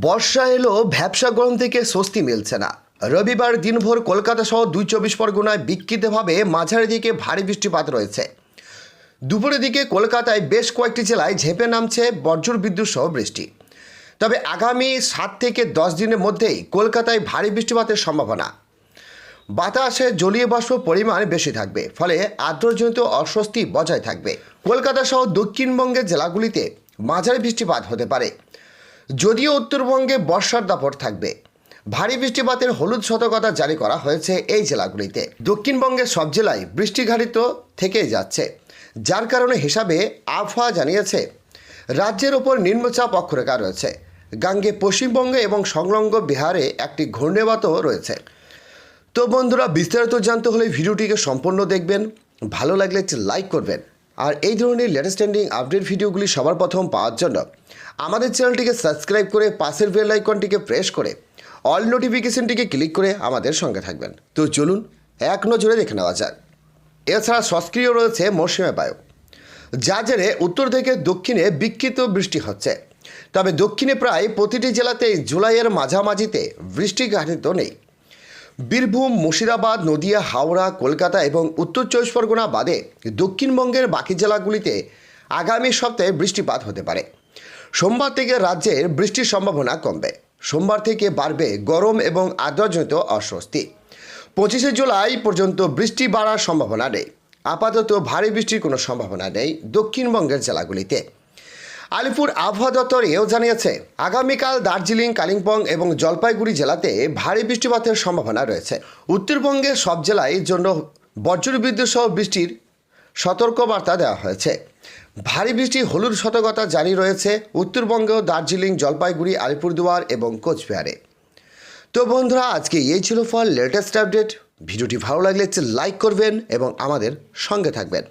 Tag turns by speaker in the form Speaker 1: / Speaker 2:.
Speaker 1: বর্ষা এলো, ভ্যাপসা গরম থেকে স্বস্তি মিলছে না। রবিবার দিনভর কলকাতা সহ ২৪ পরগনায় বিক্ষিপ্তভাবে মাঝারি দিকে ভারী বৃষ্টিপাত রয়েছে। দুপুরের দিকে কলকাতায় বেশ কয়েকটি জেলায় ঝেঁপে নামছে বজ্র বিদ্যুৎ সহ বৃষ্টি। তবে আগামী ৭ থেকে ১০ দিনের মধ্যেই কলকাতায় ভারী বৃষ্টিপাতের সম্ভাবনা। বাতাসে জলীয় বাষ্প পরিমাণ বেশি থাকবে, ফলে আর্দ্রজনিত অস্বস্তি বজায় থাকবে। কলকাতা সহ দক্ষিণবঙ্গের জেলাগুলিতে মাঝারি বৃষ্টিপাত হতে পারে, যদিও উত্তরবঙ্গে বর্ষার দাপট থাকবে। ভারী বৃষ্টিপাতের হলুদ সতর্কতা জারি করা হয়েছে এই জেলাগুলিতে। দক্ষিণবঙ্গের সব জেলায় বৃষ্টিঘাটিত থেকেই যাচ্ছে, যার কারণে হিসাবে আবহাওয়া জানিয়েছে রাজ্যের ওপর নিম্নচাপ অক্ষরেখা রয়েছে। গাঙ্গে পশ্চিমবঙ্গে এবং সংলগ্ন বিহারে একটি ঘূর্ণিবাতও রয়েছে। তো বন্ধুরা, বিস্তারিত জানতে হলে ভিডিওটিকে সম্পূর্ণ দেখবেন, ভালো লাগলে লাইক করবেন। আর এই ধরনের লেটেস্ট ট্রেন্ডিং আপডেট ভিডিওগুলি সবার প্রথম পাওয়ার জন্য আমাদের চ্যানেলটিকে সাবস্ক্রাইব করে পাশের বেল আইকনটিকে প্রেস করে অল নোটিফিকেশনটিকে ক্লিক করে আমাদের সঙ্গে থাকবেন। তো চলুন এক নজরে দেখে নেওয়া যাক। এছাড়া সক্রিয় রয়েছে মৌসুমী বায়ু, যা জেরে উত্তর থেকে দক্ষিণে বিক্ষিপ্ত বৃষ্টি হচ্ছে। তবে দক্ষিণে প্রায় প্রতিটি জেলাতেই জুলাইয়ের মাঝামাঝিতে বৃষ্টিঘাটিত নেই। বীরভূম, মুর্শিদাবাদ, নদিয়া, হাওড়া, কলকাতা এবং উত্তর ২৪ পরগনা বাদে দক্ষিণবঙ্গের বাকি জেলাগুলিতে আগামী সপ্তাহে বৃষ্টিপাত হতে পারে। সোমবার থেকে রাজ্যের বৃষ্টির সম্ভাবনা কমবে। সোমবার থেকে বাড়বে গরম এবং আর্দ্রজনিত অস্বস্তি। ২৫শে জুলাই পর্যন্ত বৃষ্টি বাড়ার সম্ভাবনা নেই। আপাতত ভারী বৃষ্টির কোনো সম্ভাবনা নেই দক্ষিণবঙ্গের জেলাগুলিতে। আলিপুর আবহাওয়া দপ্তর এও জানিয়েছে, আগামীকাল দার্জিলিং, কালিম্পং এবং জলপাইগুড়ি জেলাতে ভারী বৃষ্টিপাতের সম্ভাবনা রয়েছে। উত্তরবঙ্গের সব জেলায় জন্য বজ্রবিদ্যুৎ সহ বৃষ্টির সতর্কবার্তা দেওয়া হয়েছে। ভারী বৃষ্টি হলুদ সতর্কতা জারি রয়েছে উত্তরবঙ্গ, দার্জিলিং, জলপাইগুড়ি, আলিপুরদুয়ার এবং কোচবিহারে। তো বন্ধুরা, আজকে এই ছিল ফর লেটেস্ট আপডেট। ভিডিওটি ভালো লাগলে লাইক করবেন এবং আমাদের সঙ্গে থাকবেন।